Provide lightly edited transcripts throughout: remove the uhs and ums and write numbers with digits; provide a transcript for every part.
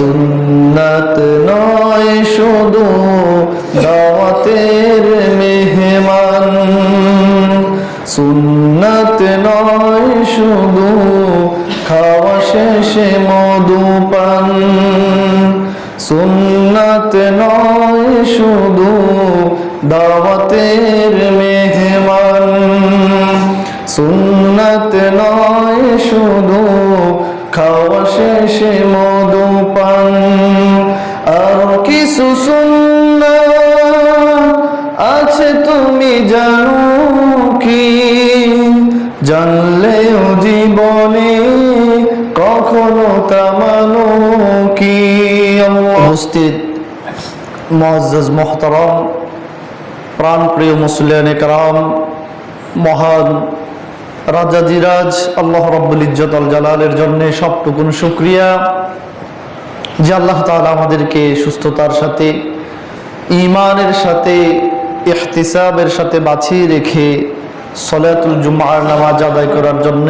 সুন্নাত নয় শুধু দাওয়াতের মেহমান, সুন্নাত নয় শুধু খাওয়া শেষে মধুপান, সুন্নাত নয় শুধু দাওয়াতের মেহমান, সুন্নাত নয় শুধু খাওয়া শেষে মধুপান। আর কিছু সুন্নাত আছে তুমি জানো কি, জানলেও জীবনে কখনো তা মানো কি। উপস্থিত মুআজ্জাজ মুহতারাম প্রাণপ্রিয় মুসলিয়ানে কেরাম, মহান রাজাজিরাজ আল্লাহ রাব্বুল ইজ্জত আল জালালের জন্য সবটুকুন শুকরিয়া যে আল্লাহ তাআলা আমাদেরকে সুস্থতার সাথে, ঈমানের সাথে, ইহতিসাবের সাথে বাঁচিয়ে রেখে সলাতুল জুমার নামাজ আদায় করার জন্য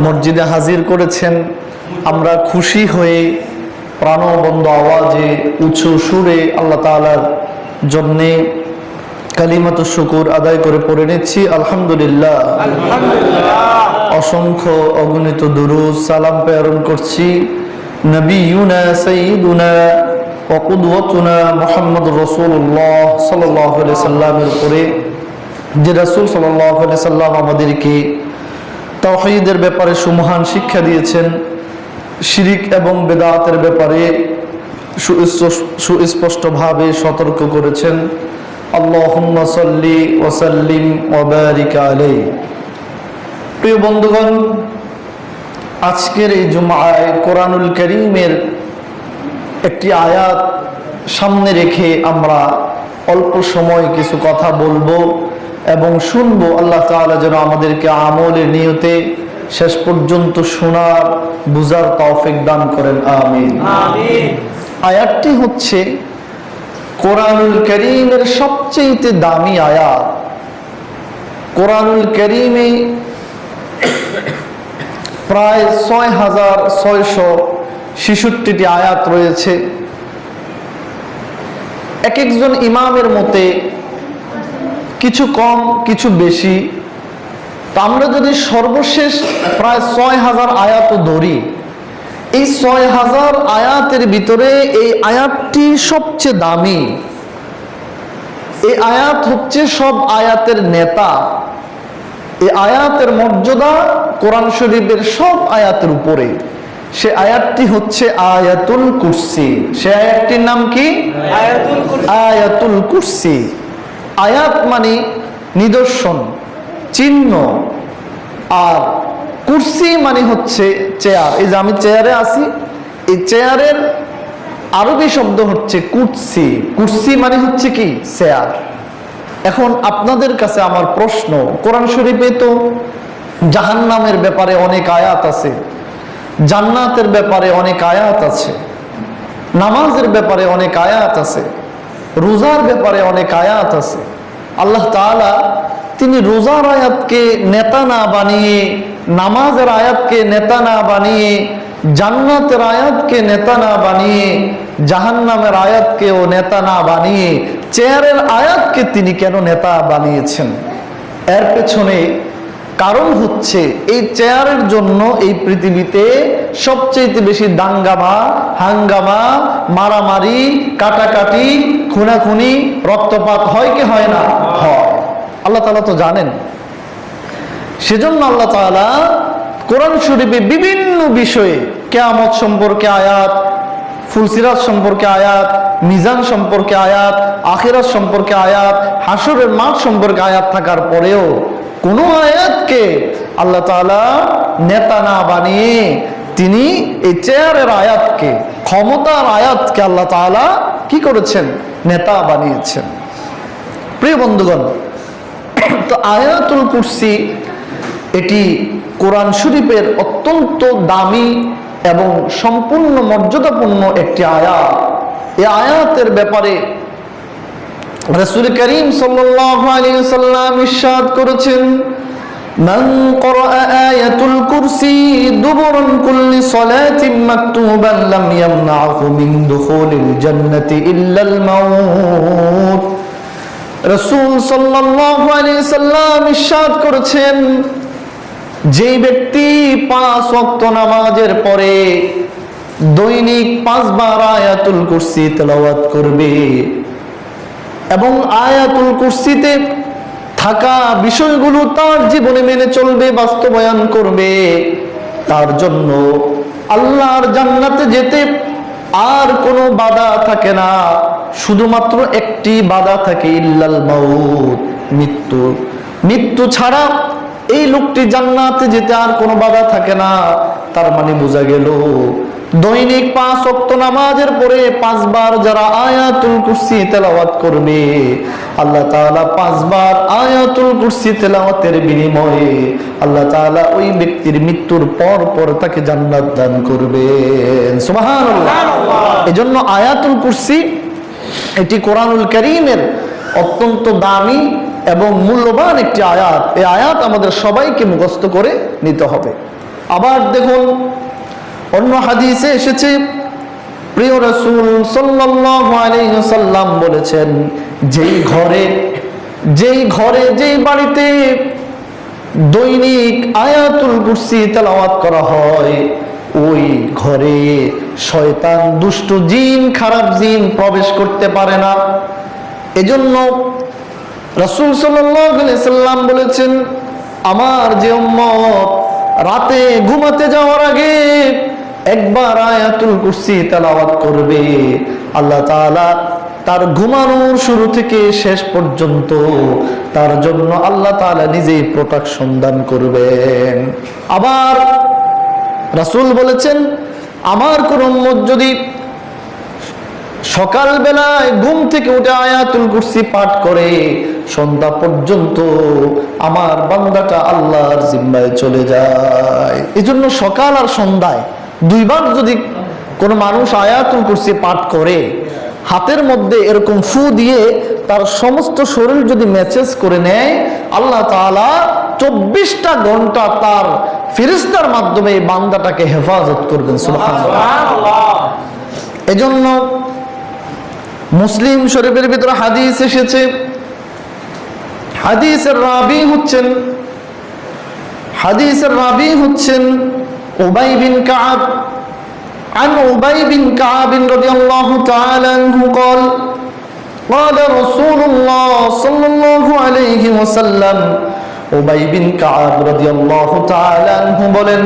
মসজিদে হাজির করেছেন। আমরা খুশি হয়ে প্রাণবন্ধ আওয়াজে উঁচু সুরে আল্লাহ তাআলার জন্যে কালিমাতুশ শুকুর আদায় করে পড়ে নিচ্ছি আলহামদুলিল্লাহ। অসংখ্য অগণিত দুরূদ সালাম প্রেরণ করছি নবিয়ুনা সাইয়্যিদুনা ওয়া কুদওয়াতুনা মুহাম্মদুর রাসূলুল্লাহ সাল্লাল্লাহু আলাইহি সাল্লামের উপরে, যে রাসূল সাল্লাল্লাহু আলাইহি সাল্লাম আমাদেরকে তাওহীদের ব্যাপারে সুমহান শিক্ষা দিয়েছেন, শিরিক এবং বেদাতের ব্যাপারে সুস্পষ্টভাবে সতর্ক করেছেন। আল্লাহুম্মা সাল্লি ওয়া সাল্লিম ওয়া বারিক আলাইহি। প্রিয় বন্ধুগণ, আজকের এই জুমআয় কোরআনুল কারীমের একটি আয়াত সামনে রেখে আমরা অল্প সময় কিছু কথা বলবো এবং শুনবো। আল্লাহ তাআলা যেন আমাদেরকে আমলের নিয়তে শেষ পর্যন্ত শোনার বুঝার তৌফিক দান করেন, আমিন আমিন। আয়াতটি হচ্ছে কোরআনুল কারীমের সবচেয়ে দামি আয়াত। কোরআনুল কারীমে প্রায় ৬৬৬৬টি আয়াত রয়েছে। এক একজন ইমামের মতে কিছু কম কিছু বেশি। তা আমরা যদি সর্বশেষ প্রায় ৬০০০ আয়াত ধরি, এই ৬০০০ আয়াতের ভিতরে এই আয়াতটি সবচেয়ে দামি। এই আয়াত হচ্ছে সব আয়াতের নেতা। এই আয়াতের মর্যাদা কোরআন শরীফের সব আয়াতের উপরে। সে আয়াতটি হচ্ছে আয়াতুল কুরসি। সে আয়াতটির নাম কি? আয়াতুল কুরসি। আয়াত মানে নিদর্শন, চিহ্ন, আর কুরসি মানে হচ্ছে চেয়ার। এই যে আমি চেয়ারে আছি, এই চেয়ারের আরবি শব্দ হচ্ছে কুরসি। কুরসি মানে হচ্ছে কি? চেয়ার। এখন আপনাদের কাছে আমার প্রশ্ন, কোরআন শরীফে তো জাহান্নামের ব্যাপারে অনেক আয়াত আছে, জান্নাতের ব্যাপারে অনেক আয়াত আছে, নামাজের ব্যাপারে অনেক আয়াত আছে, রোজার ব্যাপারে অনেক আয়াত আছে। আল্লাহ তাআলা তিনি রোজার আয়াতকে নেতা না বানিয়ে, নামাজের আয়াতকে নেতা না বানিয়ে, জান্নাতের আয়াতকে নেতা না বানিয়ে, জাহান্নামের আয়াতকেও নেতা না বানিয়ে চেয়ারের আয়াতকে তিনি কেন নেতা বানিয়েছেন? এর পেছনে কারণ হচ্ছে এই চেয়ারের জন্য এই পৃথিবীতে সবচেয়ে বেশি দাঙ্গামা, হাঙ্গামা, মারামারি, কাটাকাটি, খুনাখুনি, রক্তপাত হয় কি হয় না? হয়। আল্লাহ তাআলা তো জানেন। সেজন্য আল্লাহ তাআলা কোরআন শরীফে বিভিন্ন বিষয়ে, কিয়ামত সম্পর্কে আয়াত, ফুলসিরাত সম্পর্কে আয়াত, মিজান সম্পর্কে আয়াত, আখিরাত সম্পর্কে আয়াত, হাসরের মাঠ সম্পর্কে আয়াত থাকার পরেও কোন আয়াতকে আল্লাহ তাআলা নেতা না বানিয়ে তিনি এই চেয়ারের আয়াতকে, ক্ষমতার আয়াতকে আল্লাহ তাআলা কি করেছেন? নেতা বানিয়েছেন। প্রিয় বন্ধুগণ, তো আয়াতুল কুরসি এটি কোরআন শরীফের অত্যন্ত দামি এবং সম্পূর্ণ মর্যাদাপূর্ণ একটি আয়াত। এই আয়াতের ব্যাপারে রাসূল করিম সাল্লাল্লাহু আলাইহি ওয়াসাল্লাম ইরশাদ করেছেন, মান ক্বরাআ আয়াতুল কুরসি দুবুরান কুল্লি সালাতিন মাকতুবান লাম ইয়ামনাহু মিন দুখুলিল জান্নাতি ইল্লাল মাউত। রাসূল সাল্লাল্লাহু আলাইহি সাল্লাম ইরশাদ করেছেন, যে ব্যক্তি 5 ওয়াক্ত নামাজের পরে দৈনিক 5 বার আয়াতুল কুরসি তেলাওয়াত করবে এবং আয়াতুল কুরসিতে থাকা বিষয়গুলো তার জীবনে মেনে চলবে, বাস্তবায়ন করবে, তার জন্য আল্লাহর জান্নাতে যেতে আর কোনো বাধা থাকে না। শুধুমাত্র একটি বাধা থাকে, ইল্লাল মাউত, মৃত্যু। মৃত্যু ছাড়া এই লোকটি জান্নাতে যেতে আর কোনো বাধা থাকে না। তার মানে বোঝা গেল, দৈনিক 5 ওয়াক্ত নামাজের পরে 5 বার যারা আয়াতুল কুরসি তেলাওয়াত করবে, আল্লাহ তাআলা 5 বার আয়াতুল কুরসি তেলাওয়াতের বিনিময়ে আল্লাহ তাআলা ওই ব্যক্তির মৃত্যুর পর পর তাকে জান্নাত দান করবেন। সুবহানাল্লাহ। এজন্য আয়াতুল কুরসি এটি কোরআনুল কারীমের অত্যন্ত দামি এবং মূল্যবান একটি আয়াত। এই আয়াত আমাদের সবাইকে মুখস্থ করে নিতে হবে। আবার দেখুন, অন্য হাদিসে এসেছে, প্রিয় রাসূল সাল্লাল্লাহু আলাইহি ওয়াসাল্লাম বলেছেন, যেই ঘরে যেই বাড়িতে দৈনিক আয়াতুল কুরসি তেলাওয়াত করা হয়, ওই ঘরে শয়তান, দুষ্ট জিন, খারাপ জিন প্রবেশ করতে পারে না। এজন্য রাসূল সাল্লাল্লাহু আলাইহি সাল্লাম বলেছেন, আমার যে উম্মত রাতে ঘুমাতে যাওয়ার আগে একবার আয়াতুল কুরসি তেলাওয়াত করবে, আল্লাহ তাআলা তার ঘুমানোর শুরু থেকে শেষ পর্যন্ত তার জন্য আল্লাহ তাআলা নিজেই প্রোটেকশন দান করবেন। আবার রাসূল বলেছেন, আমার কোন উম্মত যদি সকাল বেলায় ঘুম থেকে উঠে আয়াতুল কুরসি পাঠ করে সন্ধ্যা পর্যন্ত, আমার বান্দাটা আল্লাহর জিম্মায় চলে যায়। এজন্য সকাল আর সন্ধ্যায় 2 বার যদি কোনো মানুষ আয়াতুল কুরসি পাঠ করে, হাতের মধ্যে এরকম ফু দিয়ে তার সমস্ত শরীর যদি মেসেজ করে নেয়, আল্লাহ তাআলা 24টা ঘন্টা তার ফেরেশতার মাধ্যমে এই বান্দাটাকে হেফাজত করবেন। সুবহানাল্লাহ। এজন্য মুসলিম শরীফের ভিতরে হাদিস এসেছে, হাদিসের রাবি হচ্ছেন উবাই বিন কাব। عن أبي بن كعب رضي الله تعالى عنه قال قال رسول الله صلى الله عليه وسلم উবাই বিন কাব রাদিয়াল্লাহু তাআলা আনহু বলেন,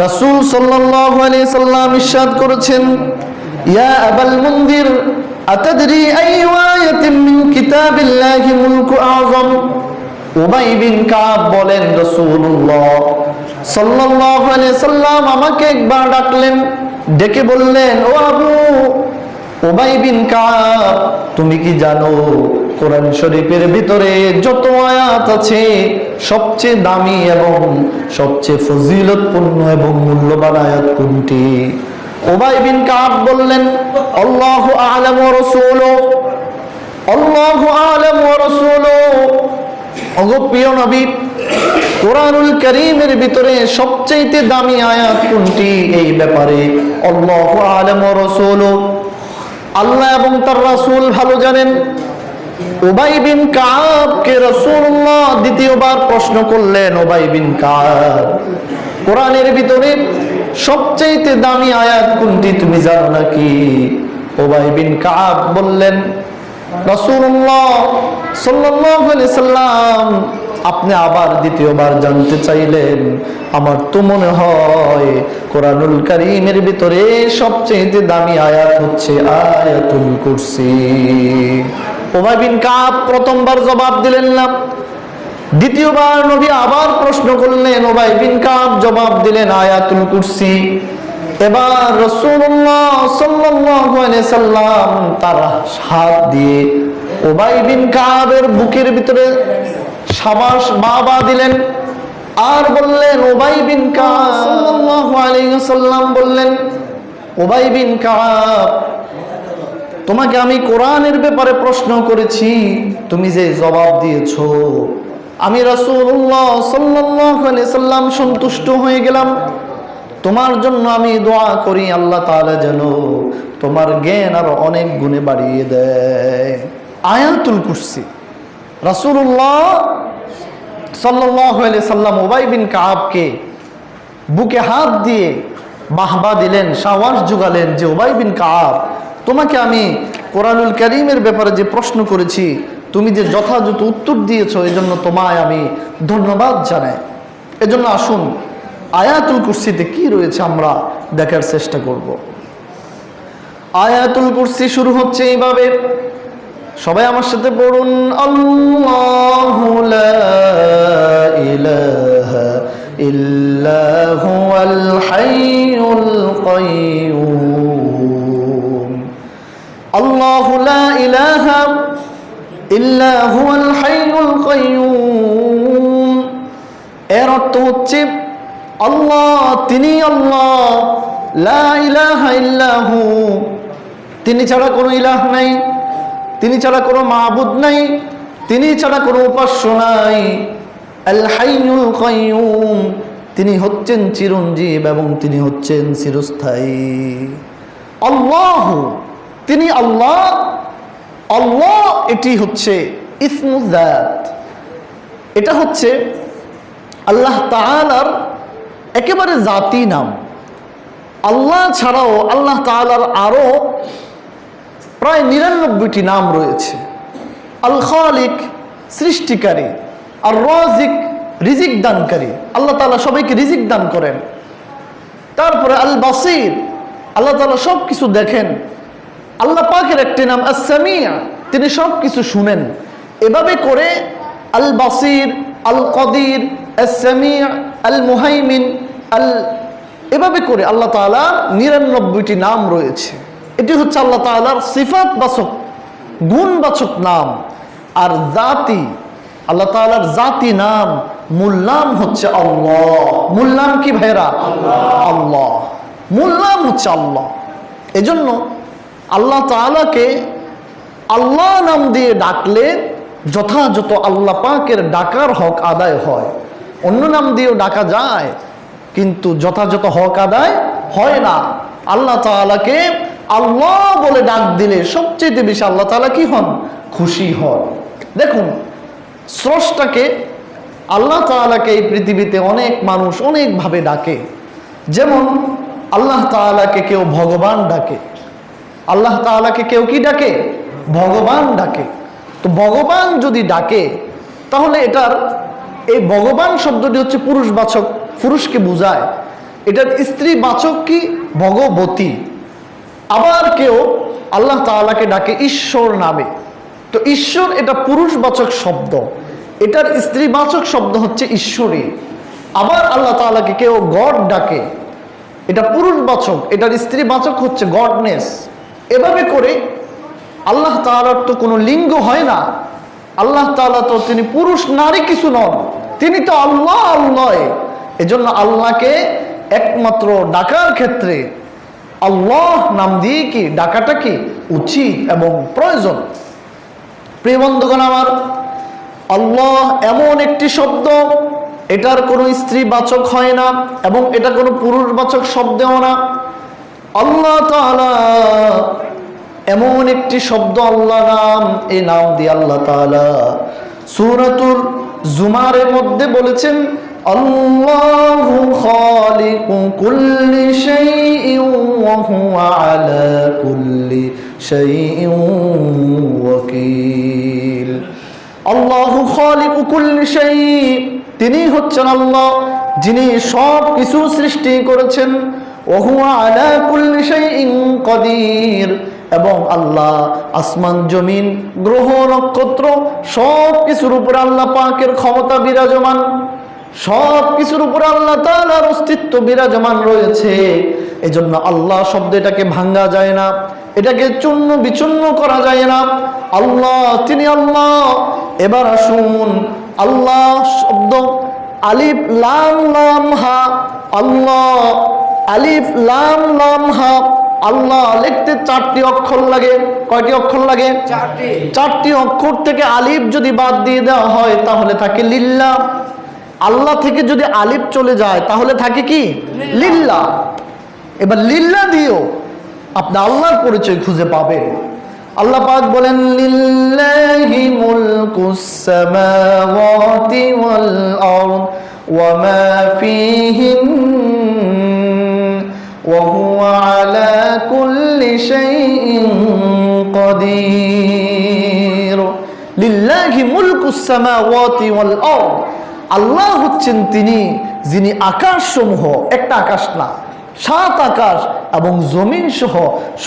রাসূল সাল্লাল্লাহু আলাইহি সাল্লাম ইরশাদ করেছেন, ইয়া আবাল মুনদির আতাদরি আইয়ু আয়াতিন মিন কিতাবিল্লাহি মুলকু আযম। উবাই বিন কাব বলেন, রাসূলুল্লাহ সাল্লাল্লাহু আলাইহি সাল্লাম আমাকে একবার ডাকলেন, ডেকে বললেন, ও আবু উবাই বিন কাব, তুমি কি জানো কোরআন শরীফের ভিতরে যত আয়াত আছে সবচেয়ে দামি এবং সবচেয়ে ফজিলতপূর্ণ এবং মূল্যবান আয়াত কোনটি? উবাই বিন কাব বললেন, আল্লাহু আ'লামু ওয়া রাসূলুহু, আল্লাহু আ'লামু ওয়া রাসূলুহু। ওগো প্রিয় নবী, কোরআনুল কারীমের ভিতরে সবচেয়ে দামি আয়াত কোনটি? এই ব্যাপারে আল্লাহু আ'লামু ওয়া রাসূলুহু, আল্লাহ এবং তার রাসূল ভালো জানেন। উবাই বিন কাবকে রাসূলুল্লাহ দ্বিতীয়বার প্রশ্ন করলেন, উবাই বিন কাব, কোরআনের ভিতরে সবচেয়ে দামি আয়াত কোনটি তুমি জানো নাকি? উবাই বিন কাব বললেন, রাসূলুল্লাহ সাল্লাল্লাহু আলাইহি সাল্লাম আপনি আবার দ্বিতীয়বার জানতে চাইলেন, আমার তো মনে হয় কোরআনুল কারীমের ভিতরে সবচেয়ে দামি আয়াত হচ্ছে আয়াতুল কুরসি। উবাই বিন কাব প্রথমবার জবাব দিলেন না, দ্বিতীয়বার নবী আবার প্রশ্ন করলেন, উবাই বিন কাব জবাব দিলেন আয়াতুল কুরসি। এবার রাসূলুল্লাহ সাল্লাল্লাহু আলাইহি সাল্লাম তার হাত দিয়ে উবাই বিন কাবের বুকের ভিতরে শাবাশ বাবা দিলেন আর বললেন, উবাই বিন কাব সাল্লাল্লাহু আলাইহি ওয়াসাল্লাম বললেন, উবাই বিন কাব, তোমাকে আমি কোরআনের ব্যাপারে প্রশ্ন করেছি, তুমি যে জবাব দিয়েছো আমি রাসূলুল্লাহ সাল্লাল্লাহু আলাইহি সাল্লাম সন্তুষ্ট হয়ে গেলাম। তোমার জন্য আমি দোয়া করি আল্লাহ তাআলা যেন তোমার জ্ঞান আরো অনেক গুণে বাড়িয়ে দেয়। আয়াতুল কুরসি। রাসূলুল্লাহ সাল্লাল্লাহু আলাইহি সাল্লাম উবাই বিন কাবকে বুকে হাত দিয়ে বাহবা দিলেন, সাহস জোগালেন যে উবাই বিন কাব, তোমাকে আমি কোরআনুল কারীমের ব্যাপারে যে প্রশ্ন করেছি তুমি যে যথাযথ উত্তর দিয়েছো এজন্য তোমায় আমি ধন্যবাদ জানাই। এজন্য আসুন আয়াতুল কুরসিতে কি রয়েছে আমরা দেখার চেষ্টা করব। আয়াতুল কুরসি শুরু হচ্ছে এইভাবে, সবাই আমার সাথে পড়ুন, আল্লাহু লা ইলাহা ইল্লা হুয়াল হাইয়ুল কাইয়্যুম। আল্লাহু লা ইলাহা ইল্লা হুয়াল হাইয়ুল কাইয়্যুম। এর অর্থ হচ্ছে আল্লাহ তিনি আল্লাহ, লা ইলাহা ইল্লাহু তিনি ছাড়া কোনো ইলাহ নাই, তিনি ছাড়া কোনো মাবুদ নাই, তিনি ছাড়া কোনো উপাস্য নাই। আল হাইয়ুল কাইয়্যুম তিনি হচ্ছেন চিরঞ্জীব এবং তিনি হচ্ছেন চিরস্থায়ী। আল্লাহ তিনি আল্লাহ, আল্লাহ এটি হচ্ছে ইসমুল যাত, এটা হচ্ছে আল্লাহ তাআলার একেবারে জাতি নাম। আল্লাহ ছাড়াও আল্লাহ তাআলার আরো প্রায় ৯৯টি নাম রয়েছে। আল খালিক সৃষ্টিকারী, আর রাজিক রিজিক দানকারী, আল্লাহ তাআলা সবাইকে রিজিক দান করেন। তারপরে আল বাসির আল্লাহ তাআলা সব কিছু দেখেন। আল্লাহ পাকের একটি নাম আস-সামিয়া তিনি সব কিছু শুনেন। এভাবে করে আল বাসির, আল কদির, আস-সামিয়া, আল মুহাইমিন, এভাবে করে আল্লাহ তাআলা ৯৯টি নাম রয়েছে। এটি হচ্ছে আল্লাহ তাআলার সিফাতবাচক গুণবাচক নাম। আর জাতি, আল্লাহ তাআলার জাতি নাম, মূল নাম হচ্ছে আল্লাহ। মূল নাম কি ভাইরা? আল্লাহ। মূল নাম হচ্ছে আল্লাহ। এজন্য আল্লাহ তাআলাকে আল্লাহ নাম দিয়ে ডাকলে যথাযথ আল্লাহ পাকের ডাকার হক আদায় হয়। অন্য নাম দিয়েও ডাকা যায় কিন্তু যথাযথ হক আদায় হয় না। আল্লাহ তাআলাকে আল্লাহ বলে ডাক দিলে সবচেয়ে বেশি আল্লাহ তাআলা কি হন? খুশি হন। দেখুন, স্রষ্টাকে আল্লাহ তাআলাকে এই পৃথিবীতে অনেক মানুষ অনেকভাবে ডাকে। যেমন আল্লাহ তাআলাকে কেউ ভগবান ডাকে, আল্লাহ তাআলাকে কেউ কি ডাকে? ভগবান ডাকে। তো ভগবান যদি ডাকে তাহলে এটার এই ভগবান শব্দটি হচ্ছে পুরুষবাচক, পুরুষকে বোঝায়। এটার স্ত্রীবাচক কি? ভগবতী। আবার কেউ আল্লাহ তাআলাকে ডাকে ঈশ্বর নামে। তো ঈশ্বর এটা পুরুষবাচক শব্দ, এটার স্ত্রীবাচক শব্দ হচ্ছে ঈশ্বরী। আবার আল্লাহ তাআলাকে কেউ গড ডাকে, এটা পুরুষবাচক, এটার স্ত্রীবাচক হচ্ছে গডনেস। এভাবে করে আল্লাহ তাআলার তো কোনো লিঙ্গ হয় না। আল্লাহ তাআলা তো তিনি পুরুষ নারী কিছু নন, তিনি তো আল্লাহ আল্লাহ। এজন্য আল্লাহকে একমাত্র ডাকার ক্ষেত্রে আল্লাহ নাম দিয়ে কি ডাকাটা কি উচিত এবং প্রয়োজন। প্রিয় বন্ধুগণ আমার, আল্লাহ এমন একটি শব্দ, এটার কোনো স্ত্রীবাচক হয় না এবং এটা কোনো পুরুষবাচক শব্দও না। আল্লাহ তাআলা এমন একটি শব্দ, আল্লাহ নাম, এই নাম দিয়ে আল্লাহ তাআলা সূরাতুল জুমারের মধ্যে বলেছেন, আল্লাহু খালিকু কুল্লি শাইইন ওয়া হুয়া আলা কুল্লি শাইইন ওয়াকিল। আল্লাহু খালিকু কুল্লি শাই, তিনি হচ্ছেন আল্লাহ যিনি সব কিছু সৃষ্টি করেছেন। ওয়া হুয়া আলা কুল্লি শাইইন কাদির, এবং আল্লাহ আসমান জমিন গ্রহ নক্ষত্র সব কিছুর উপরে আল্লাহ পাকের ক্ষমতা বিরাজমান। সব কিছুর উপরে আল্লাহ তাআলার অস্তিত্ব বিরাজমান রয়েছে। এজন্য আল্লাহ শব্দ এটাকে ভাঙ্গা যায় না, এটাকে চূর্ণ বিচূর্ণ করা যায় না। আল্লাহ তিনি আল্লাহ। এবার আসুন আল্লাহ শব্দ, আলিফ লাম লাম হা, আল্লাহ, আলিফ লাম লাম হা, আল্লাহ লিখতে 4টি অক্ষর লাগে। কয়টি অক্ষর লাগে? 4টি অক্ষর থেকে আলিফ যদি বাদ দিয়ে দেওয়া হয় তাহলে থাকে লিল্লাহ। আল্লাহ থেকে যদি আলিফ চলে যায় তাহলে থাকে কি? লিল্লাহ। এবার লিল্লাহ দিয়েও আপনি আল্লাহর পরিচয় খুঁজে পাবেন। আল্লাহ পাক বলেন লিল্লাহি মুলকুস সামাওয়াতি ওয়াল আরদ ওয়া মা ফীহিন ওয়া হুয়া আলা কুল্লি শাইইন কাদির। লিল্লাহি মুলকুস সামাওয়াতি ওয়াল আরদ, আল্লাহ হচ্ছেন তিনি যিনি আকাশসমূহ, একটা আকাশ না 7 আকাশ এবং জমিন সহ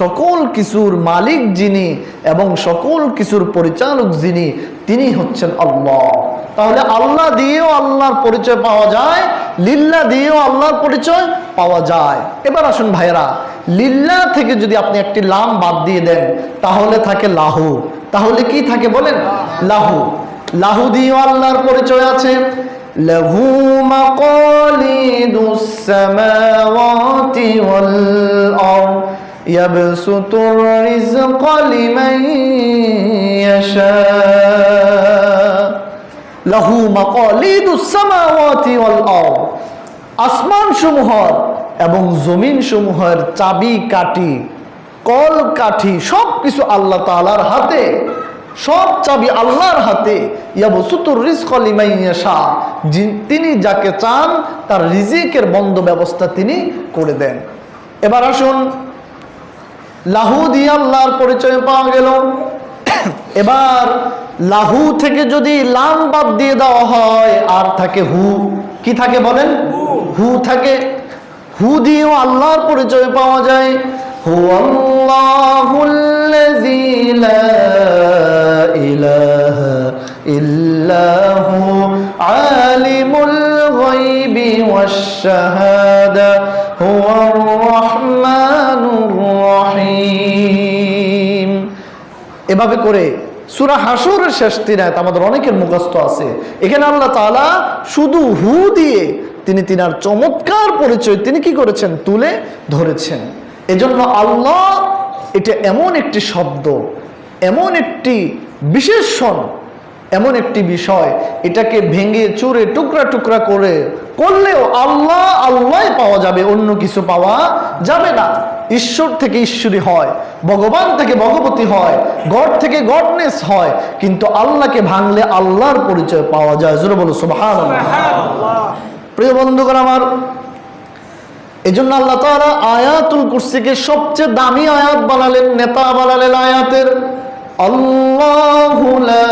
সকল কিছুর মালিক যিনি এবং সকল কিছুর পরিচালক যিনি, তিনি হচ্ছেন আল্লাহ। তাহলে আল্লাহ দিয়েও আল্লাহর পরিচয় পাওয়া যায়, লিল্লাহ দিয়েও আল্লাহর পরিচয় পাওয়া যায়। এবার আসুন ভাইরা, লিল্লাহ থেকে যদি আপনি একটি লাম বাদ দিয়ে দেন তাহলে থাকে লাহু। তাহলে কি থাকে বলেন? লাহু। লাহু দিয়েও আল্লাহর পরিচয় আছে। লাহু মাকালিদুস সামাওয়াতি ওয়াল আরদ ইয়াবসুতুর রিজকা লিমান ইয়াশা। লাহু মাকালিদুস সামাওয়াতি ওয়াল আরদ, আসমান সমূহের এবং জমিন সমূহের চাবি কাঠি, কল কাঠি সবকিছু আল্লাহ তাআলার হাতে। সব চাবি আল্লাহর হাতে। ইয়াবসুতুর রিজকা লিমান ইয়াশা, তিনি যাকে চান তার রিজিকের বন্ধ ব্যবস্থা তিনি করে দেন। এবার আসুন, লাহু দিয়ে আল্লাহর পরিচয় পাওয়া গেল। এবার লাহু থেকে যদি লাম বাদ দিয়ে দেওয়া হয় আর থাকে হু। কি থাকে বলেন? হু থাকে। হু দিয়েও আল্লাহর পরিচয় পাওয়া যায়। হুয়াল্লাহুল্লাযী লা ইলাহা ইল্লাহু আলিমুল গায়বি ওয়াশ শাহাদা হুয়ার রাহমানুর রহিম। এভাবে করে সূরা হাসরের শেষ 3 আয়াত আমাদের অনেকের মুখস্থ আছে। এখানে আল্লাহ তাআলা শুধু হু দিয়ে তিনি তিনার চমৎকার পরিচয় তিনি কি করেছেন? তুলে ধরেছেন। এজন্য আল্লাহ এটা এমন একটি শব্দ, এমন একটি বিশেষণ, এমন একটি বিষয়, এটাকে ভেঙে চুরে টুকরা টুকরা করলেও আল্লাহ আল্লাহ পাওয়া যাবে, অন্য কিছু পাওয়া যাবে না। ঈশ্বর থেকে ঈশ্বরী হয়, ভগবান থেকে ভগবতী হয়, গড থেকে গডনেস হয়, কিন্তু আল্লাহকে ভাঙলে আল্লাহর পরিচয় পাওয়া যায়। জোরে বলো সুবহানাল্লাহ। প্রিয় বন্ধুগণ আমার, এজন্য আল্লাহ তাআলা আয়াতুল কুরসিকে সবচেয়ে দামি আয়াত বানালেন, নেতা বানালেন আয়াতের। আল্লাহু লা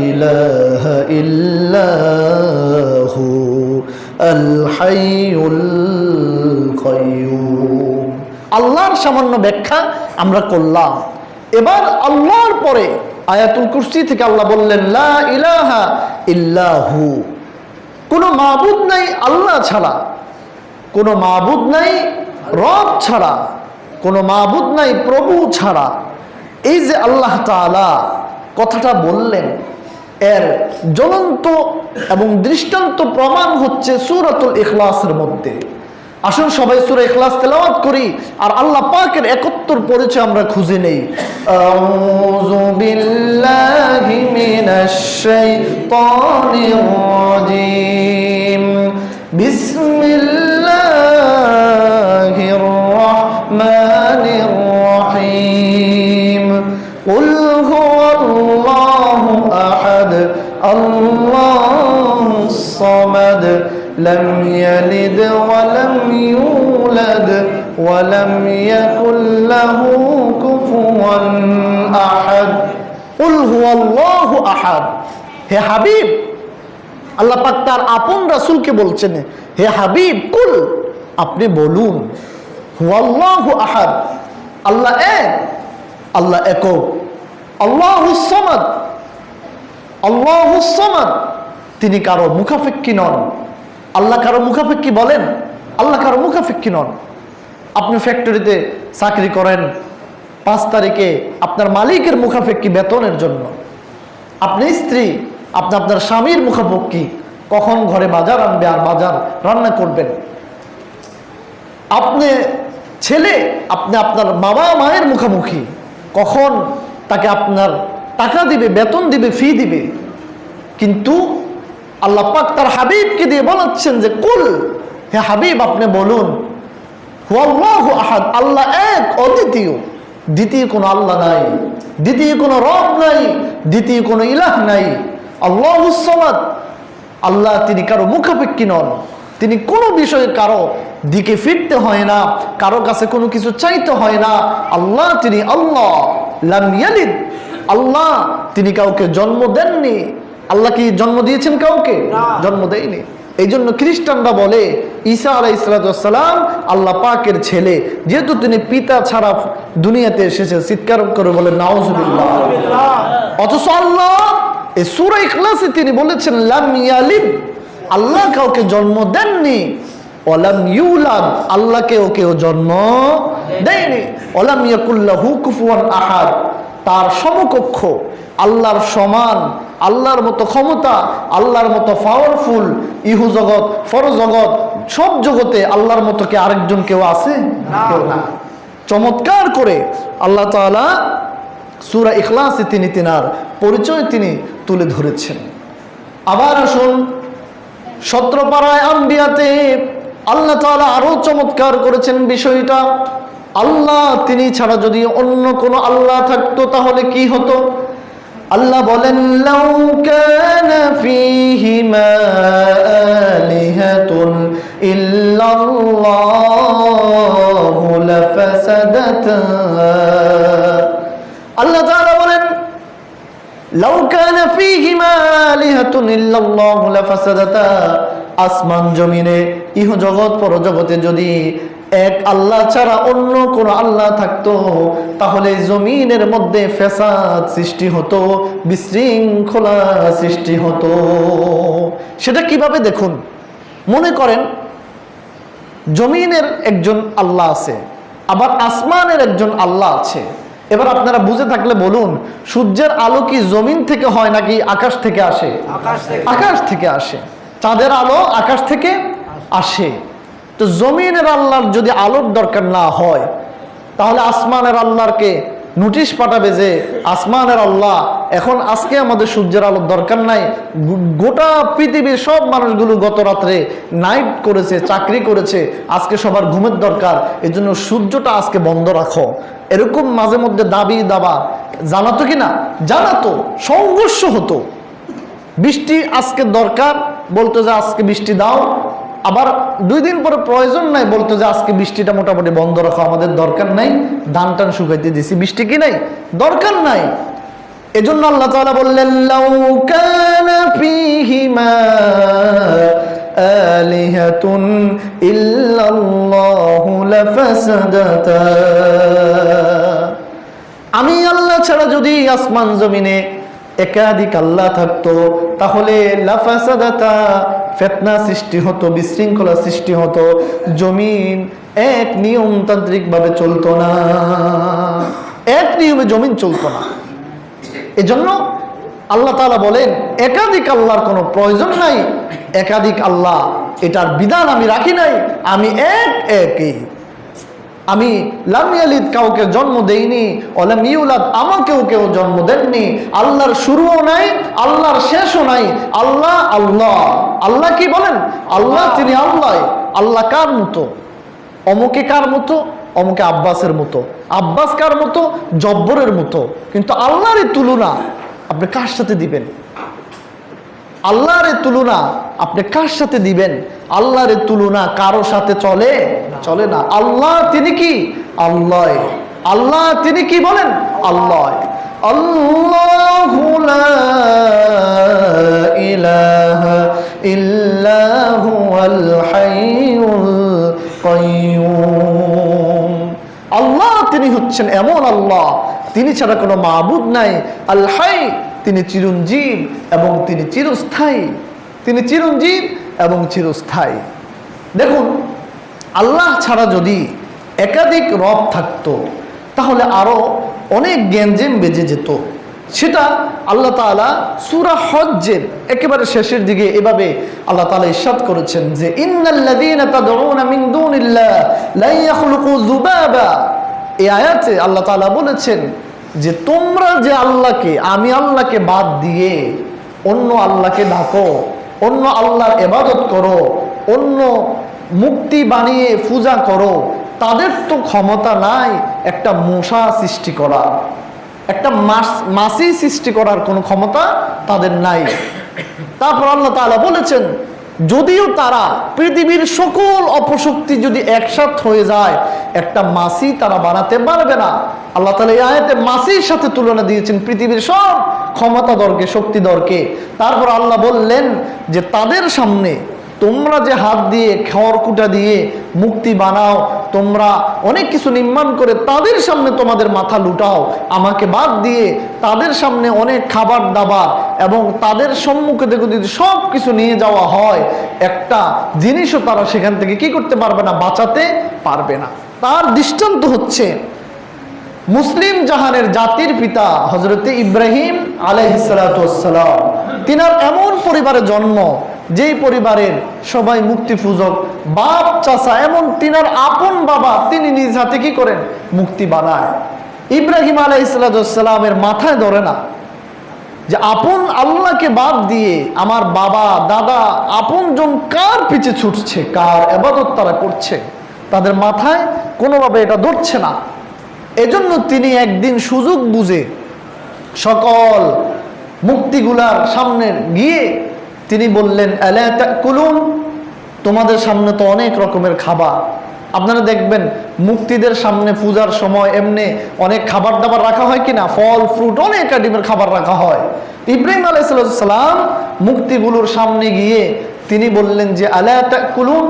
ইলাহা ইল্লাহু আল হাইয়ুল কাইয়্যুম। আল্লাহর সামান্য ব্যাখ্যা আমরা করলাম। এবার আল্লাহর পরে আয়াতুল কুরসি থেকে আল্লাহ বললেন লা ইলাহা ইল্লাহু, কোনো মাবুদ নাই আল্লাহ ছাড়া, কোনো মাবুদ নাই রব ছাড়া, কোনো মাবুদ নাই প্রভু ছাড়া। এই যে আল্লাহ তাআলা কথাটা বললেন, এর জ্বলন্ত এবং দৃষ্টান্ত প্রমাণ হচ্ছে সূরাতুল ইখলাসের মধ্যে। আসুন সবাই সূরা ইখলাস তেলাওয়াত করি আর আল্লাহ পাকের একত্বর পরিচয় আমরা খুঁজে নেই। আউযু বিল্লাহি মিনাশ শাইতানির রাজীম। বিসমিল্লাহির রাহমানির রহিম। কুল হুয়াল্লাহু আহাদ আল্লাহুস সামাদ لم يلد ولم يولد ولم يكن له كفوا أحد قل هو الله أحد। হে হাবিব, আল্লাহ পাক তার আপন রাসূলকে বলছেন, হে হাবিব কুল, আপনি বলুন, হুয়াল্লাহু আহাদ, আল্লাহ এক, আল্লাহ একক। আল্লাহুস সামাদ, আল্লাহুস সামাদ, তিনি কারো মুখাপেক্ষী নন। আল্লাহ কারো মুখাপেক্ষী বলেন? আল্লাহ কারো মুখাপেক্ষী নন। আপনি ফ্যাক্টরিতে চাকরি করেন, 5 তারিখে আপনার মালিকের মুখাপেক্ষী বেতনের জন্য। আপনি স্ত্রী, আপনি আপনার স্বামীর মুখাপেক্ষী, কখন ঘরে বাজার আনবে আর বাজার রান্না করবেন। আপনি ছেলে আপনি আপনার বাবা মায়ের মুখোমুখি, কখন তাকে আপনার টাকা দিবে, বেতন দিবে, ফি দিবে, কিন্তু আল্লাহ পাক তার হাবিবকে দিয়ে বলাচ্ছেন যে কুল, হে হাবিব আপনি বলুন, হুয়াল্লাহু আহাদ, আল্লাহ এক অদ্বিতীয়, দ্বিতীয় কোনো আল্লাহ নাই, দ্বিতীয় কোনো রব নাই, দ্বিতীয় কোনো ইলাহ নাই। আল্লাহুস সামাদ, আল্লাহ তিনি কারো মুখাপেক্ষী নন, তিনি কোনো বিষয়ে কারো দিকে ফিরতে হয় না, কারো কাছে কোনো কিছু চাইতে হয় না। আল্লাহ তিনি আল্লাহ, লাম ইয়ালিদ, আল্লাহ তিনি কাউকে জন্ম দেননি। আল্লাহ কি জন্ম দিয়েছেন কাউকে? জন্ম দেয়নি। এই জন্য খ্রিস্টানরা বলে ঈসা আলাইহিস সালাম আল্লাহ পাকের ছেলে, যেহেতু তিনি পিতা ছাড়া দুনিয়াতে এসেছে। চিৎকার করে বলে নাউজুবিল্লাহ। অথচ আল্লাহ এই সূরা ইখলাসে তিনি বলেছেন লাম ইয়ালিদ, আল্লাহ কাউকে জন্ম দেননি। ওয়ালাম ইউলাদ, আল্লাহকে কেউ জন্ম দেয়নি। ওয়ালাম ইয়াকুল লাহু কুফুয়ান আহাদ, তার সমকক্ষ, আল্লাহর সমান, আল্লাহর মতো ক্ষমতা, আল্লাহর মতো পাওয়ারফুল, ইহু জগৎ ফর জগৎ সব জগতে আল্লাহর মতো কি আরেকজন কেউ আছে? কেউ না। চমৎকার করে আল্লাহ তাআলা সূরা ইখলাসে তিনি তিনার পরিচয় তিনি তুলে ধরেছেন। আবার আসুন 17 পারায় আম্বিয়াতে আল্লাহ তাআলা আরো চমৎকার করেছেন বিষয়টা। আল্লাহ তিনি ছাড়া যদি অন্য কোনো আল্লাহ থাকতো তাহলে কি হতো? আল্লাহ বলেন লাউ কানা ফীহিমা আলিহাতুন ইল্লাল্লাহু লাফাসাদাতা। আল্লাহ তাআলা বলেন লাউ কানা ফীহিমা আলিহাতুন ইল্লাল্লাহু লাফাসাদাতা, আসমান জমিনে ইহ জগৎ পরজগতে যদি এক আল্লাহ ছাড়া অন্য কোন আল্লাহ থাকতো তাহলে জমিনের মধ্যে ফ্যাসাদ সৃষ্টি হতো, বিশৃঙ্খলা সৃষ্টি হতো। সেটা কিভাবে দেখুন, মনে করেন জমিনের একজন আল্লাহ আছে, আবার আসমানের একজন আল্লাহ আছে। এবার আপনারা বুঝে থাকলে বলুন, সূর্যের আলো কি জমিন থেকে হয় নাকি আকাশ থেকে আসে? আকাশ থেকে আসে। চাঁদের আলো আকাশ থেকে আসে। তো জমিনের আল্লাহর যদি আলোর দরকার না হয় তাহলে আসমানের আল্লাহকে নোটিশ পাঠাবে যে আসমানের আল্লাহ এখন আজকে আমাদের সূর্যের আলোর দরকার নাই, গোটা পৃথিবীর সব মানুষগুলো গত রাত্রে নাইট করেছে, চাকরি করেছে, আজকে সবার ঘুমের দরকার, এই জন্য সূর্যটা আজকে বন্ধ রাখো। এরকম মাঝে মধ্যে দাবি দাবা জানাতো কি না? জানাতো, সংঘর্ষ হতো। বৃষ্টি আজকে দরকার, বলতো যে আজকে বৃষ্টি দাও, আবার 2 দিন পরে প্রয়োজন নাই, বলতো যে আজকে বৃষ্টিটা মোটামুটি বন্ধ রাখো, আমাদের দরকার নাই, ধান টান শুকাইতে দিছি, বৃষ্টি কি নাই, দরকার নাই। এজন্য আল্লাহ তাআলা বললেন লাউ কানা ফীহিমা আলিহাতুন ইল্লাল্লাহু লাফাসাদাতা, আমি আল্লাহ ছাড়া যদি আসমান জমিনে একাধিক আল্লাহ থাকতো তাহলে লাফাসাদাতা, ফিতনা সৃষ্টি হতো, বিশৃঙ্খলা সৃষ্টি হতো, জমিন এক নিয়মতান্ত্রিক ভাবে চলতো না, এক নিয়মে জমিন চলতো না। এজন্য আল্লাহ তাআলা বলেন একাধিক আল্লাহর কোনো প্রয়োজন নাই, একাধিক আল্লাহ এটার বিধান আমি রাখি নাই, আমি একই। আমি লাম ইয়ালিদ, কাউকে জন্ম দেইনি, ওয়ালাম ইউলাদ, আমাকেও কেউ জন্ম দেননি। আল্লাহর শুরুও নাই, আল্লাহর শেষও নাই, আল্লাহ আল্লাহ। আল্লাহ কি বলেন? আল্লাহ তিনি আল্লাহ। আল্লাহ কার মতো? অমুকে কার মতো? অমুকে আব্বাসের মতো। আব্বাস কার মতো? জব্বরের মতো। কিন্তু আল্লাহর তুলনা আপনি কার সাথে দিবেন? আল্লাহর তুলনা আপনি কার সাথে দিবেন? আল্লাহর তুলনা কারো সাথে চলে চলে না। আল্লাহ তিনি কি? আল্লাহ। আল্লাহ তিনি কি বলেন? আল্লাহ। আল্লাহু লা ইলাহা ইল্লা হুয়াল হাইয়ুল কাইয়্যুম। আল্লাহ তিনি হচ্ছেন এমন আল্লাহ, তিনি ছাড়া কোনো মাবুদ নাই। আল হাই, তিনি চিরঞ্জীব এবং তিনি চিরস্থায়ী। তিনি চিরঞ্জীব এবং চিরস্থায়ী। দেখুন, আল্লাহ ছাড়া যদি একাধিক রব থাকতো তাহলে আরো অনেক গ্যাঞ্জাম বেজে যেত। সেটা আল্লাহ তাআলা সূরা হজ্জের একেবারে শেষের দিকে এভাবে আল্লাহ তাআলা ইরশাদ করেছেন যে ইন্নাল্লাযীনা তাদউনা মিন দুনিল্লাহ লা ইয়াখলুকু যুবাবা। এই আয়াতে আল্লাহ তাআলা বলেছেন যে তোমরা যে আল্লাহকে, আমি আল্লাহকে বাদ দিয়ে অন্য আল্লাহকে ডাকো, অন্য আল্লাহর ইবাদত করো, অন্য মূর্তি বানিয়ে পূজা করো, তাদের তো ক্ষমতা নাই একটা মশা সৃষ্টি করা, একটা মাছি সৃষ্টি করার কোনো ক্ষমতা তাদের নাই। তারপর আল্লাহ তাআলা বলেছেন যদিও তারা পৃথিবীর সকল অপশক্তি যদি একসাথ হয়ে যায় একটা মাছি তারা বানাতে পারবে না। আল্লাহ তাআলা এই আয়াতে মাছির সাথে তুলনা দিয়েছেন পৃথিবীর সব ক্ষমতাধরকে, শক্তিধরকে। তারপর আল্লাহ বললেন যে তাদের সামনে তোমরা যে হাত দিয়ে খড়কুটা দিয়ে মূর্তি বানাও, তোমরা অনেক কিছু নির্মাণ করে তাদের সামনে তোমাদের মাথা লুটাও, আমাকে বাদ দিয়ে তাদের সামনে অনেক খাবার দাবার এবং তাদের সম্মুখে দেখো যদি সব কিছু নিয়ে যাওয়া হয় একটা জিনিসও তারা সেখান থেকে কি করতে পারবে না, বাঁচাতে পারবে না। তার দৃষ্টান্ত হচ্ছে মুসলিম জাহানের জাতির পিতা হযরত ইব্রাহিম আলাইহিস সালাতু ওয়াস সালাম। তিনার এমন পরিবারে জন্ম যেই পরিবারের সবাই মূর্তি পূজক, বাপ চাচা এমন তিনার আপন বাবা তিনি নিজ হাতে কি করেন, মূর্তি বানায়। ইব্রাহিম আলাইহিস সালাতু ওয়াস সালামের মাথায় ধরে না যে আপন আল্লাহকে বাদ দিয়ে আমার বাবা দাদা আপনজন কার পিছে ছুটছে, কার ইবাদত তারা করছে, তাদের মাথায় কোনোভাবে এটা ধরছে না। এজন্য তিনি একদিন সুযোগ বুঝে সকল মূর্তিগুলার সামনে গিয়ে তিনি বললেন আলা তাকুলুন, তোমাদের সামনে তো অনেক রকমের খাবার, আপনারা দেখবেন মূর্তিদের সামনে পূজার সময় এমনি অনেক খাবার দাবার রাখা হয় কিনা, ফল ফ্রুট অনেক আইটেমের খাবার রাখা হয়। ইব্রাহিম আলাইহিস সালাম মূর্তিগুলোর সামনে গিয়ে তিনি বললেন যে আলা তাকুলুন,